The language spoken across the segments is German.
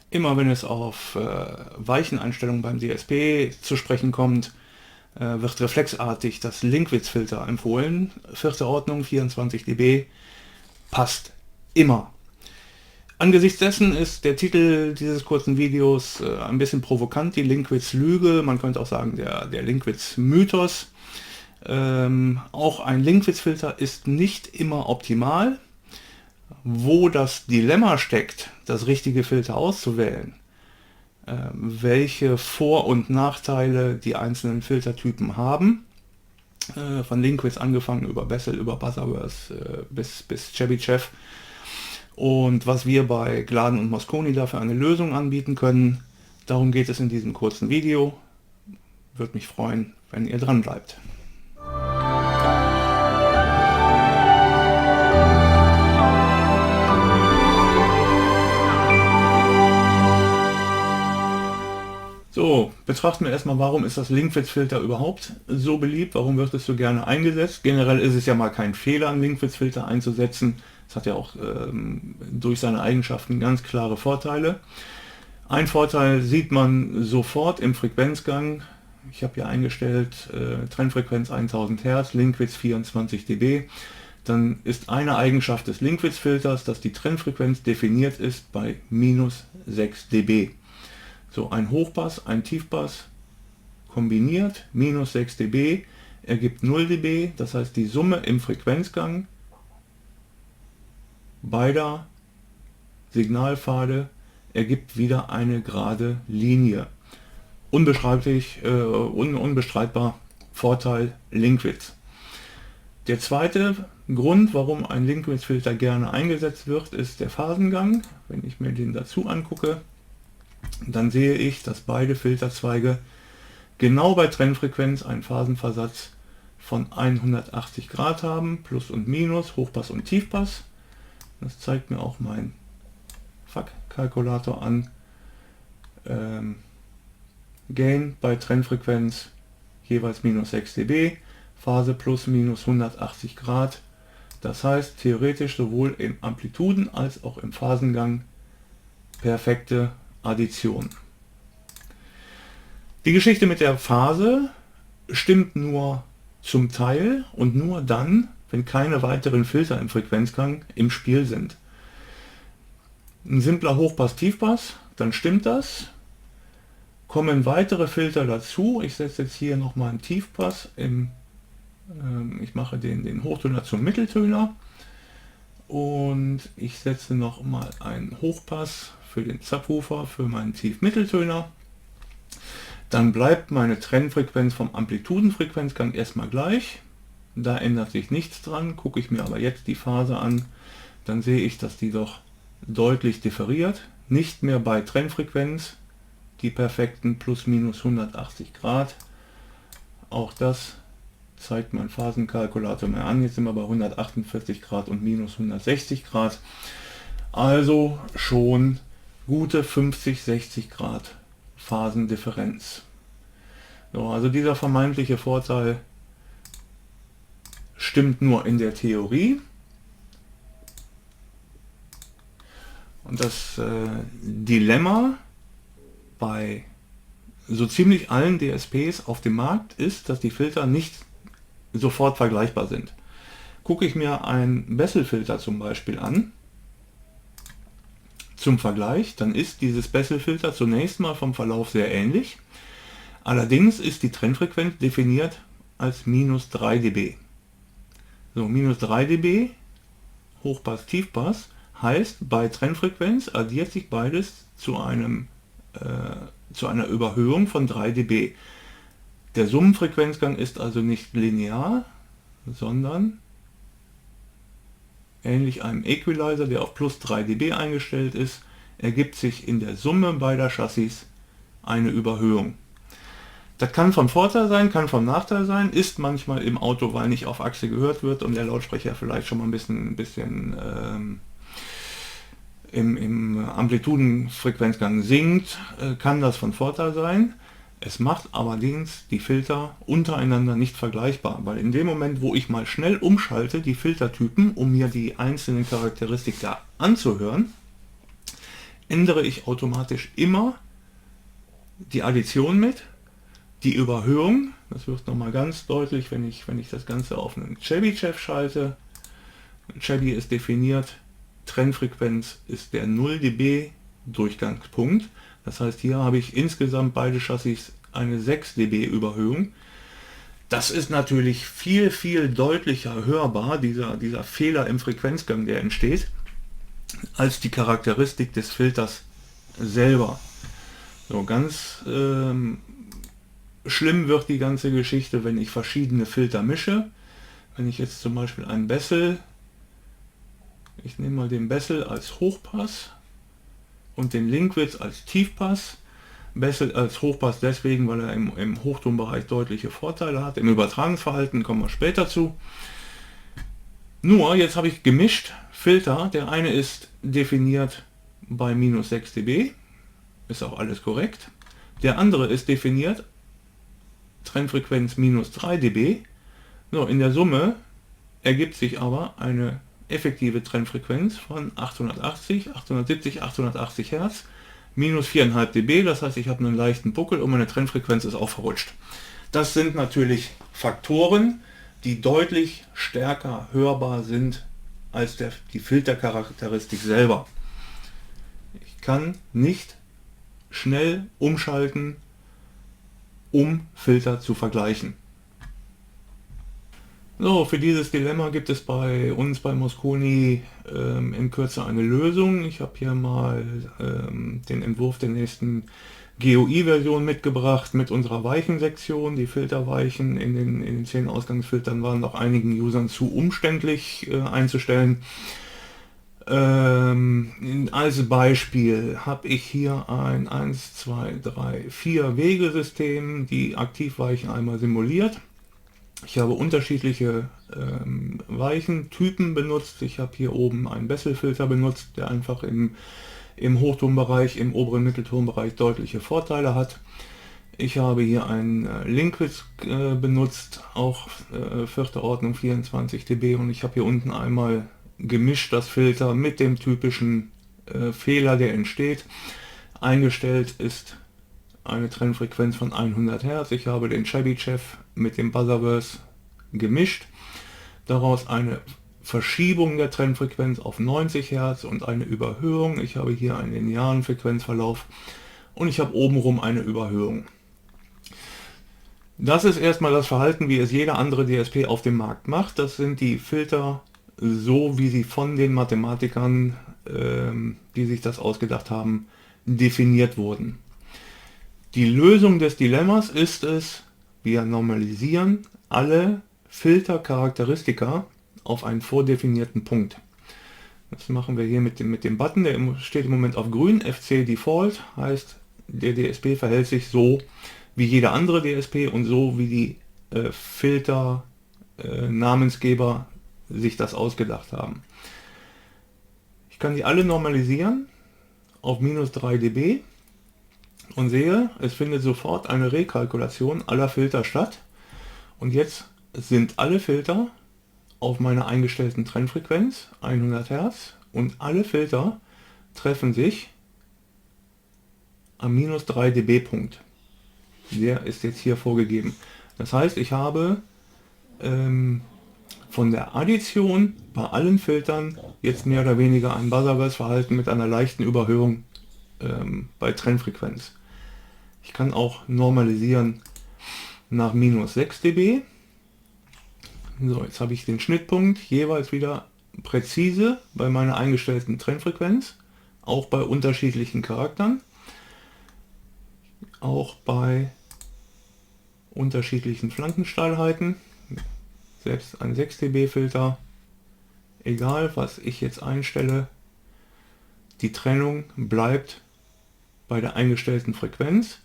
Immer wenn es auf Weicheneinstellungen beim DSP zu sprechen kommt, wird reflexartig das Linkwitz-Filter empfohlen. 4. Ordnung, 24 dB, passt immer. Angesichts dessen ist der Titel dieses kurzen Videos ein bisschen provokant, die Linkwitz-Lüge, man könnte auch sagen der Linkwitz-Mythos. Auch ein Linkwitz-Filter ist nicht immer optimal. Wo das Dilemma steckt, das richtige Filter auszuwählen, welche Vor- und Nachteile die einzelnen Filtertypen haben, von Linkwitz angefangen über Bessel, über Butterworth bis Chebyshev, und was wir bei Gladen und Mosconi dafür eine Lösung anbieten können, darum geht es in diesem kurzen Video. Würde mich freuen, wenn ihr dran bleibt. So, betrachten wir erstmal, warum ist das Linkwitz-Filter überhaupt so beliebt, warum wird es so gerne eingesetzt. Generell ist es ja mal kein Fehler, einen Linkwitz-Filter einzusetzen. Es hat ja auch durch seine Eigenschaften ganz klare Vorteile. Ein Vorteil sieht man sofort im Frequenzgang. Ich habe hier eingestellt Trennfrequenz 1000 Hertz, Linkwitz 24 dB. Dann ist eine Eigenschaft des Linkwitz-Filters, dass die Trennfrequenz definiert ist bei minus 6 dB. So, ein Hochpass, ein Tiefpass kombiniert, minus 6 dB, ergibt 0 dB, das heißt die Summe im Frequenzgang beider Signalpfade ergibt wieder eine gerade Linie. Unbeschreiblich, unbestreitbar Vorteil Linkwitz. Der zweite Grund, warum ein Linkwitz-Filter gerne eingesetzt wird, ist der Phasengang. Wenn ich mir den dazu angucke, dann sehe ich, dass beide Filterzweige genau bei Trennfrequenz einen Phasenversatz von 180 Grad haben, Plus und Minus, Hochpass und Tiefpass. Das zeigt mir auch mein FAK-Kalkulator an. Gain bei Trennfrequenz jeweils minus 6 dB, Phase plus minus 180 Grad. Das heißt theoretisch sowohl im Amplituden- als auch im Phasengang perfekte Addition. Die Geschichte mit der Phase stimmt nur zum Teil und nur dann, wenn keine weiteren Filter im Frequenzgang im Spiel sind. Ein simpler Hochpass-Tiefpass, dann stimmt das. Kommen weitere Filter dazu, ich setze jetzt hier nochmal einen Tiefpass, ich mache den Hochtöner zum Mitteltöner und ich setze nochmal einen Hochpass für den Subwoofer, für meinen Tief-Mitteltöner. Dann bleibt meine Trennfrequenz vom Amplitudenfrequenzgang erstmal gleich. Da ändert sich nichts dran. Gucke ich mir aber jetzt die Phase an, dann sehe ich, dass die doch deutlich differiert. Nicht mehr bei Trennfrequenz die perfekten plus minus 180 Grad. Auch das zeigt mein Phasenkalkulator mir an. Jetzt sind wir bei 148 Grad und minus 160 Grad. Also schon gute 50-60 Grad Phasendifferenz. So, also dieser vermeintliche Vorteil stimmt nur in der Theorie. Und das Dilemma bei so ziemlich allen DSPs auf dem Markt ist, dass die Filter nicht sofort vergleichbar sind. Gucke ich mir einen Bessel-Filter zum Beispiel an, zum Vergleich, dann ist dieses Bessel-Filter zunächst mal vom Verlauf sehr ähnlich. Allerdings ist die Trennfrequenz definiert als minus 3 dB. So, minus 3 dB, Hochpass, Tiefpass, heißt bei Trennfrequenz addiert sich beides zu einer Überhöhung von 3 dB. Der Summenfrequenzgang ist also nicht linear, sondern ähnlich einem Equalizer, der auf plus 3 dB eingestellt ist, ergibt sich in der Summe beider Chassis eine Überhöhung. Das kann von Vorteil sein, kann von Nachteil sein, ist manchmal im Auto, weil nicht auf Achse gehört wird und der Lautsprecher vielleicht schon mal ein bisschen im Amplitudenfrequenzgang sinkt, kann das von Vorteil sein. Es macht allerdings die Filter untereinander nicht vergleichbar, weil in dem Moment, wo ich mal schnell umschalte, die Filtertypen, um mir die einzelnen Charakteristika anzuhören, ändere ich automatisch immer die Addition mit, die Überhöhung, das wird nochmal ganz deutlich, wenn ich das Ganze auf einen Chebyshev schalte. Chebby ist definiert, Trennfrequenz ist der 0 dB Durchgangspunkt. Das heißt, hier habe ich insgesamt beide Chassis eine 6 dB Überhöhung. Das ist natürlich viel, viel deutlicher hörbar, dieser Fehler im Frequenzgang, der entsteht, als die Charakteristik des Filters selber. So, ganz schlimm wird die ganze Geschichte, wenn ich verschiedene Filter mische. Wenn ich jetzt zum Beispiel einen Bessel, ich nehme mal den Bessel als Hochpass und den Linkwitz als Tiefpass. Bessel als Hochpass deswegen, weil er im Hochtonbereich deutliche Vorteile hat. Im Übertragungsverhalten kommen wir später zu. Nur, jetzt habe ich gemischt Filter. Der eine ist definiert bei minus 6 dB. Ist auch alles korrekt. Der andere ist definiert Trennfrequenz minus 3 dB. So, in der Summe ergibt sich aber eine effektive Trennfrequenz von 880, 870, 880 Hertz, minus 4,5 dB, das heißt, ich habe einen leichten Buckel und meine Trennfrequenz ist auch verrutscht. Das sind natürlich Faktoren, die deutlich stärker hörbar sind als die Filtercharakteristik selber. Ich kann nicht schnell umschalten, um Filter zu vergleichen. So, für dieses Dilemma gibt es bei uns bei Mosconi in Kürze eine Lösung. Ich habe hier mal den Entwurf der nächsten GUI-Version mitgebracht mit unserer Weichen-Sektion. Die Filterweichen in den 10 Ausgangsfiltern waren noch einigen Usern zu umständlich einzustellen. Als Beispiel habe ich hier ein 1, 2, 3, 4 Wegesystem, die Aktivweichen einmal simuliert. Ich habe unterschiedliche Weichentypen benutzt. Ich habe hier oben einen Bessel-Filter benutzt, der einfach im Hochtonbereich, im oberen Mitteltonbereich deutliche Vorteile hat. Ich habe hier einen Linkwitz benutzt, auch 4. Ordnung 24 dB, und ich habe hier unten einmal gemischt das Filter mit dem typischen Fehler, der entsteht. Eingestellt ist eine Trennfrequenz von 100 Hertz. Ich habe den Chebyshev mit dem Buzzerverse gemischt. Daraus eine Verschiebung der Trennfrequenz auf 90 Hertz und eine Überhöhung. Ich habe hier einen linearen Frequenzverlauf und ich habe obenrum eine Überhöhung. Das ist erstmal das Verhalten, wie es jeder andere DSP auf dem Markt macht. Das sind die Filter, so wie sie von den Mathematikern, die sich das ausgedacht haben, definiert wurden. Die Lösung des Dilemmas ist es, wir normalisieren alle Filtercharakteristika auf einen vordefinierten Punkt. Das machen wir hier mit dem Button, der steht im Moment auf grün, FC Default, heißt, der DSP verhält sich so wie jeder andere DSP und so wie die Filter Namensgeber sich das ausgedacht haben. Ich kann die alle normalisieren auf minus 3 dB und sehe, es findet sofort eine Rekalkulation aller Filter statt. Und jetzt sind alle Filter auf meiner eingestellten Trennfrequenz 100 Hertz und alle Filter treffen sich am minus 3 dB Punkt. Der ist jetzt hier vorgegeben. Das heißt, ich habe von der Addition bei allen Filtern jetzt mehr oder weniger ein Buzzerverse-Verhalten mit einer leichten Überhöhung bei Trennfrequenz. Ich kann auch normalisieren nach minus 6 dB. So, jetzt habe ich den Schnittpunkt jeweils wieder präzise bei meiner eingestellten Trennfrequenz, auch bei unterschiedlichen Charakteren, auch bei unterschiedlichen Flankensteilheiten. Selbst ein 6 dB Filter, egal was ich jetzt einstelle, die Trennung bleibt bei der eingestellten Frequenz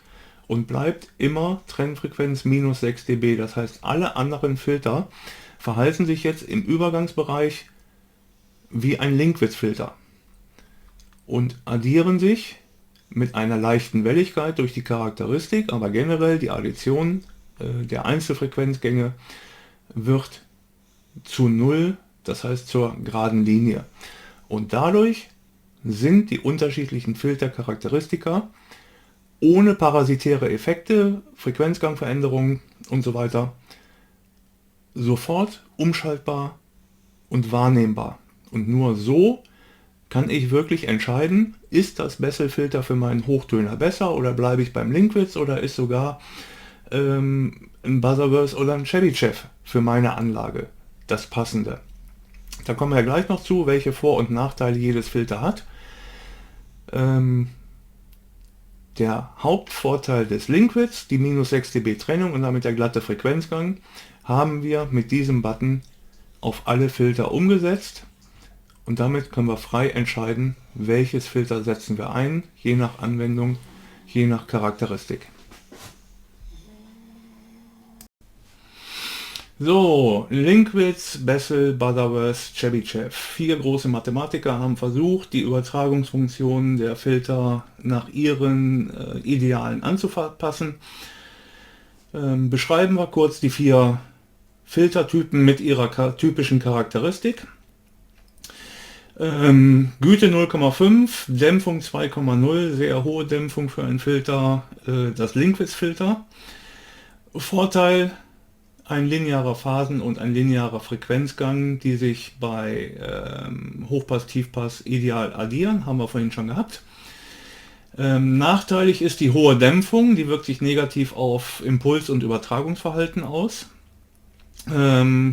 und bleibt immer Trennfrequenz minus 6 dB. Das heißt, alle anderen Filter verhalten sich jetzt im Übergangsbereich wie ein Linkwitz-Filter und addieren sich mit einer leichten Welligkeit durch die Charakteristik, aber generell die Addition der Einzelfrequenzgänge wird zu 0, das heißt zur geraden Linie. Und dadurch sind die unterschiedlichen Filtercharakteristika ohne parasitäre Effekte, Frequenzgangveränderungen und so weiter sofort umschaltbar und wahrnehmbar. Und nur so kann ich wirklich entscheiden, ist das Bessel-Filter für meinen Hochtöner besser oder bleibe ich beim Linkwitz oder ist sogar ein Buzzerverse oder ein Chebyshev für meine Anlage das passende. Da kommen wir gleich noch zu, welche Vor- und Nachteile jedes Filter hat. Der Hauptvorteil des Linkwitz, die minus 6 dB Trennung und damit der glatte Frequenzgang, haben wir mit diesem Button auf alle Filter umgesetzt. Und damit können wir frei entscheiden, welches Filter setzen wir ein, je nach Anwendung, je nach Charakteristik. So, Linkwitz, Bessel, Buzzerverse, Chebyshev. 4 große Mathematiker haben versucht, die Übertragungsfunktionen der Filter nach ihren Idealen anzupassen. Beschreiben wir kurz die 4 Filtertypen mit ihrer typischen Charakteristik. Güte 0,5, Dämpfung 2,0, sehr hohe Dämpfung für einen Filter, das Linkwitz-Filter. Vorteil, ein linearer Phasen- und ein linearer Frequenzgang, die sich bei Hochpass, Tiefpass ideal addieren, haben wir vorhin schon gehabt. Nachteilig ist die hohe Dämpfung, die wirkt sich negativ auf Impuls- und Übertragungsverhalten aus.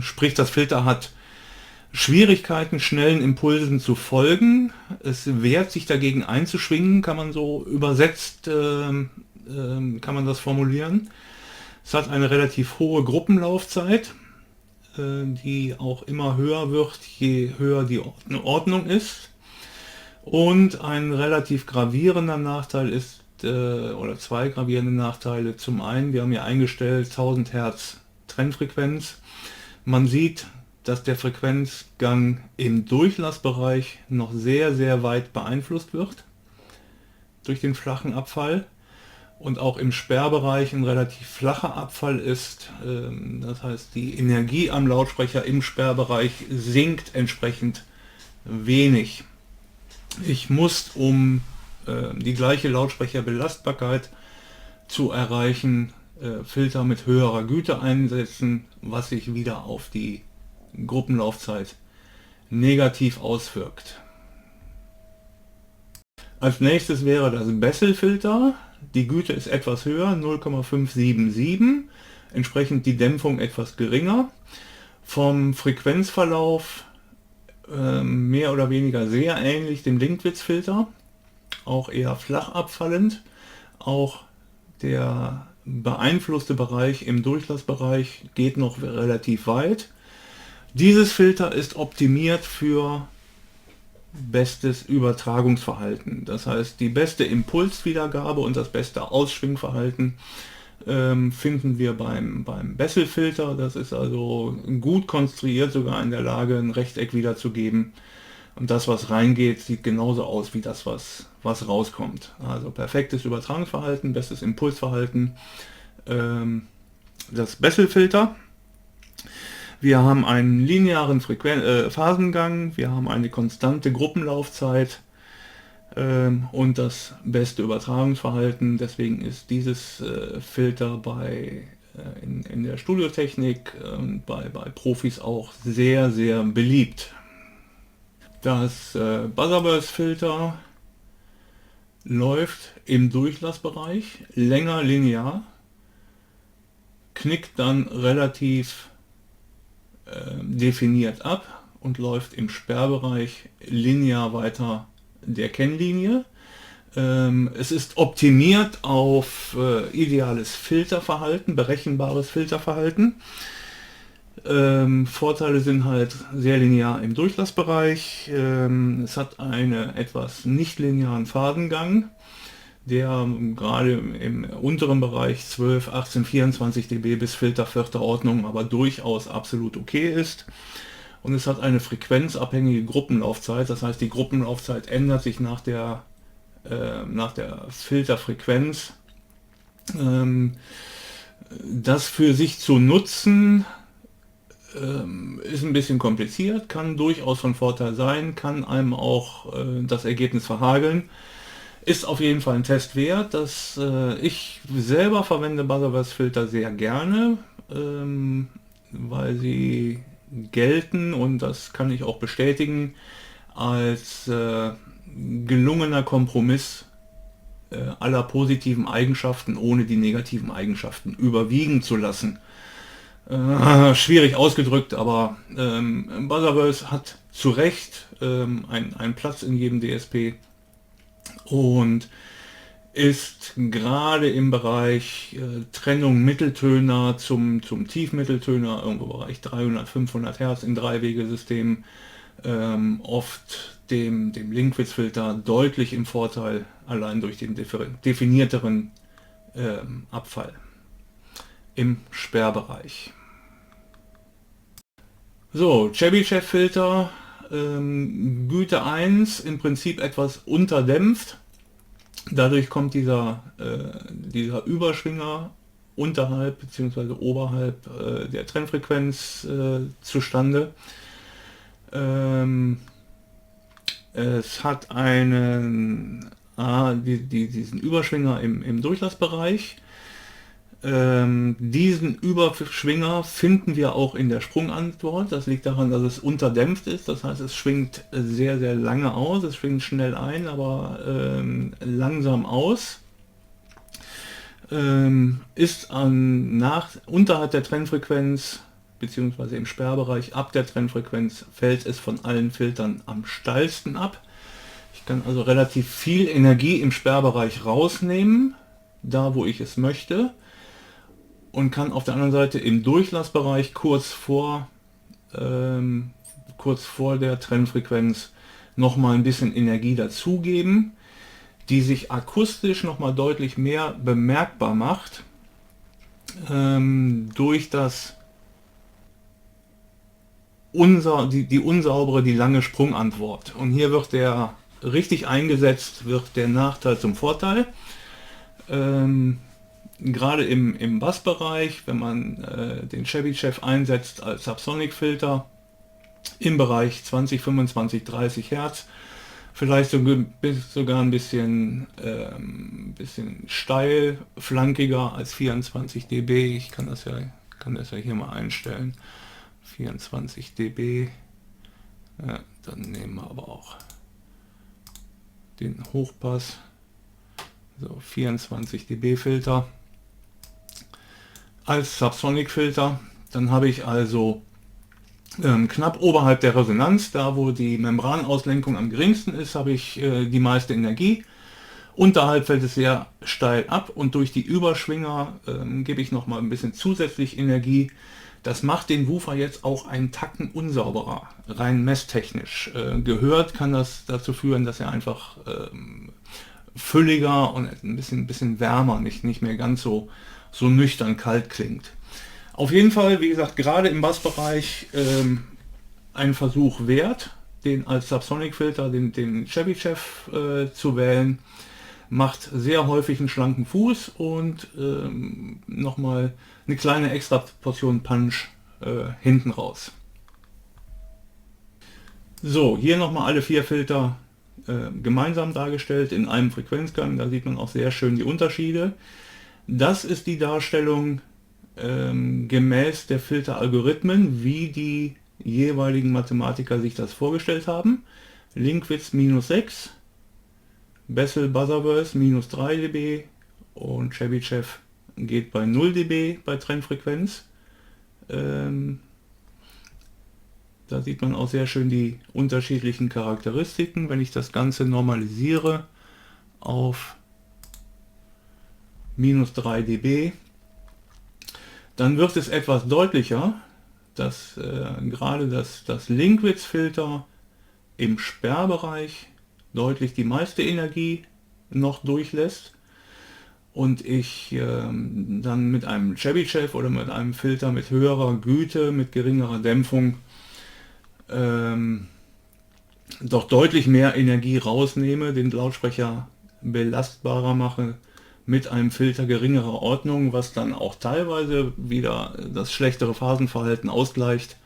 Sprich, das Filter hat Schwierigkeiten, schnellen Impulsen zu folgen. Es wehrt sich dagegen einzuschwingen, kann man so übersetzt, kann man das formulieren. Es hat eine relativ hohe Gruppenlaufzeit, die auch immer höher wird, je höher die Ordnung ist. Und ein relativ gravierender Nachteil ist, oder 2 gravierende Nachteile. Zum einen, wir haben hier eingestellt 1000 Hertz Trennfrequenz. Man sieht, dass der Frequenzgang im Durchlassbereich noch sehr, sehr weit beeinflusst wird durch den flachen Abfall. Und auch im Sperrbereich ein relativ flacher Abfall ist. Das heißt, die Energie am Lautsprecher im Sperrbereich sinkt entsprechend wenig. Ich muss, um die gleiche Lautsprecherbelastbarkeit zu erreichen, Filter mit höherer Güte einsetzen, was sich wieder auf die Gruppenlaufzeit negativ auswirkt. Als nächstes wäre das Bessel-Filter. Die Güte ist etwas höher, 0,577, entsprechend die Dämpfung etwas geringer. Vom Frequenzverlauf mehr oder weniger sehr ähnlich dem Linkwitz-Filter, auch eher flach abfallend. Auch der beeinflusste Bereich im Durchlassbereich geht noch relativ weit. Dieses Filter ist optimiert für bestes Übertragungsverhalten. Das heißt, die beste Impulswiedergabe und das beste Ausschwingverhalten finden wir beim Bessel-Filter. Das ist also gut konstruiert, sogar in der Lage, ein Rechteck wiederzugeben. Und das, was reingeht, sieht genauso aus wie das, was rauskommt. Also perfektes Übertragungsverhalten, bestes Impulsverhalten. Das Bessel-Filter. Wir haben einen linearen Phasengang, wir haben eine konstante Gruppenlaufzeit und das beste Übertragungsverhalten. Deswegen ist dieses Filter in der Studiotechnik und bei Profis auch sehr, sehr beliebt. Das Buzzerverse-Filter läuft im Durchlassbereich länger linear, knickt dann relativ definiert ab und läuft im Sperrbereich linear weiter der Kennlinie. Es ist optimiert auf ideales Filterverhalten, berechenbares Filterverhalten. Vorteile sind halt sehr linear im Durchlassbereich. Es hat einen etwas nicht linearen Phasengang, der gerade im unteren Bereich 12, 18, 24 dB bis Filter 4. Ordnung aber durchaus absolut okay ist. Und es hat eine frequenzabhängige Gruppenlaufzeit, das heißt die Gruppenlaufzeit ändert sich nach der Filterfrequenz. Das für sich zu nutzen ist ein bisschen kompliziert, kann durchaus von Vorteil sein, kann einem auch das Ergebnis verhageln. Ist auf jeden Fall ein Test wert. Ich selber verwende Butterworth Filter sehr gerne, weil sie gelten, und das kann ich auch bestätigen, als gelungener Kompromiss aller positiven Eigenschaften, ohne die negativen Eigenschaften überwiegen zu lassen. Schwierig ausgedrückt, aber Butterworth hat zu Recht einen Platz in jedem DSP und ist gerade im Bereich Trennung Mitteltöner zum Tiefmitteltöner, irgendwo im Bereich 300, 500 Hertz in Dreiwegesystemen, oft dem Linkwitz-Filter deutlich im Vorteil, allein durch den definierteren Abfall im Sperrbereich. So, Chebyshev Filter, Güte 1, im Prinzip etwas unterdämpft. Dadurch kommt dieser Überschwinger unterhalb bzw. oberhalb der Trennfrequenz zustande. Es hat diesen Überschwinger im Durchlassbereich. Diesen Überschwinger finden wir auch in der Sprungantwort. Das liegt daran, dass es unterdämpft ist. Das heißt, es schwingt sehr, sehr lange aus. Es schwingt schnell ein, aber langsam aus. Ist unterhalb der Trennfrequenz beziehungsweise im Sperrbereich ab der Trennfrequenz fällt es von allen Filtern am steilsten ab. Ich kann also relativ viel Energie im Sperrbereich rausnehmen, da wo ich es möchte, und kann auf der anderen Seite im Durchlassbereich kurz vor der Trennfrequenz nochmal ein bisschen Energie dazugeben, die sich akustisch nochmal deutlich mehr bemerkbar macht durch die unsaubere, die lange Sprungantwort. Und hier wird der richtig eingesetzt, wird der Nachteil zum Vorteil. Gerade im Bassbereich, wenn man den Chebyshev einsetzt als Subsonic-Filter im Bereich 20, 25, 30 Hertz, vielleicht sogar ein bisschen steil, flankiger als 24 dB. Ich kann das ja hier mal einstellen. 24 dB. Ja, dann nehmen wir aber auch den Hochpass. So, 24 dB Filter als Subsonic Filter. Dann habe ich also knapp oberhalb der Resonanz, da wo die Membranauslenkung am geringsten ist, habe ich die meiste Energie. Unterhalb fällt es sehr steil ab, und durch die Überschwinger gebe ich noch mal ein bisschen zusätzlich Energie. Das macht den Woofer jetzt auch einen Tacken unsauberer, rein messtechnisch. Gehört kann das dazu führen, dass er einfach fülliger und ein bisschen wärmer, nicht mehr ganz so nüchtern kalt klingt. Auf jeden Fall, wie gesagt, gerade im Bassbereich ein Versuch wert, den als Subsonic-Filter, den Chebyshev zu wählen. Macht sehr häufig einen schlanken Fuß und nochmal eine kleine extra Portion Punch hinten raus. So, hier nochmal alle 4 Filter gemeinsam dargestellt in einem Frequenzgang. Da sieht man auch sehr schön die Unterschiede. Das ist die Darstellung gemäß der Filteralgorithmen, wie die jeweiligen Mathematiker sich das vorgestellt haben. Linkwitz -6, Bessel Butterworth -3 dB und Chebyshev geht bei 0 dB bei Trennfrequenz. Da sieht man auch sehr schön die unterschiedlichen Charakteristiken. Wenn ich das Ganze normalisiere auf -3 dB, dann wird es etwas deutlicher, dass gerade das Linkwitz-Filter im Sperrbereich deutlich die meiste Energie noch durchlässt und ich dann mit einem Chebyshev oder mit einem Filter mit höherer Güte, mit geringerer Dämpfung doch deutlich mehr Energie rausnehme, den Lautsprecher belastbarer mache mit einem Filter geringerer Ordnung, was dann auch teilweise wieder das schlechtere Phasenverhalten ausgleicht.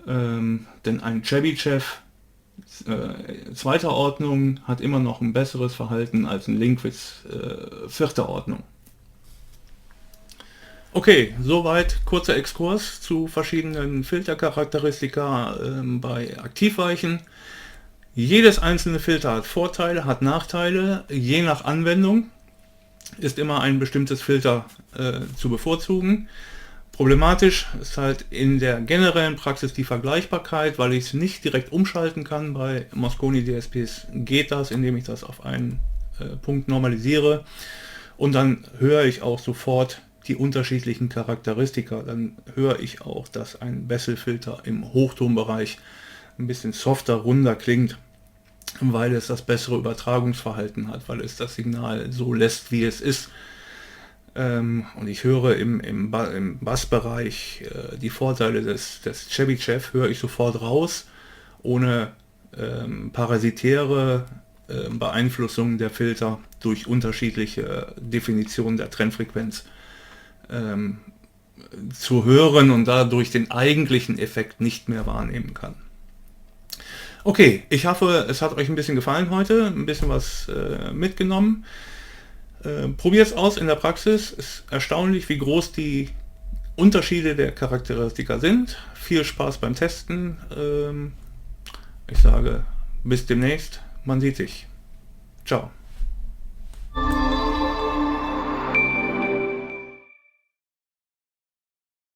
Denn ein Chebyshev zweiter Ordnung hat immer noch ein besseres Verhalten als ein Linkwitz vierter Ordnung. Okay, soweit kurzer Exkurs zu verschiedenen Filtercharakteristika bei Aktivweichen. Jedes einzelne Filter hat Vorteile, hat Nachteile, je nach Anwendung ist immer ein bestimmtes Filter zu bevorzugen. Problematisch ist halt in der generellen Praxis die Vergleichbarkeit, weil ich es nicht direkt umschalten kann. Bei Mosconi DSPs geht das, indem ich das auf einen Punkt normalisiere, und dann höre ich auch sofort die unterschiedlichen Charakteristika. Dann höre ich auch, dass ein Bessel-Filter im Hochtonbereich ein bisschen softer, runder klingt, weil es das bessere Übertragungsverhalten hat, weil es das Signal so lässt, wie es ist. Und ich höre im Bassbereich die Vorteile des Chebyshev höre ich sofort raus, ohne parasitäre Beeinflussung der Filter durch unterschiedliche Definitionen der Trennfrequenz zu hören und dadurch den eigentlichen Effekt nicht mehr wahrnehmen kann. Okay, ich hoffe, es hat euch ein bisschen gefallen heute, ein bisschen was mitgenommen. Probiert es aus in der Praxis. Es ist erstaunlich, wie groß die Unterschiede der Charakteristika sind. Viel Spaß beim Testen. Ich sage bis demnächst. Man sieht sich. Ciao.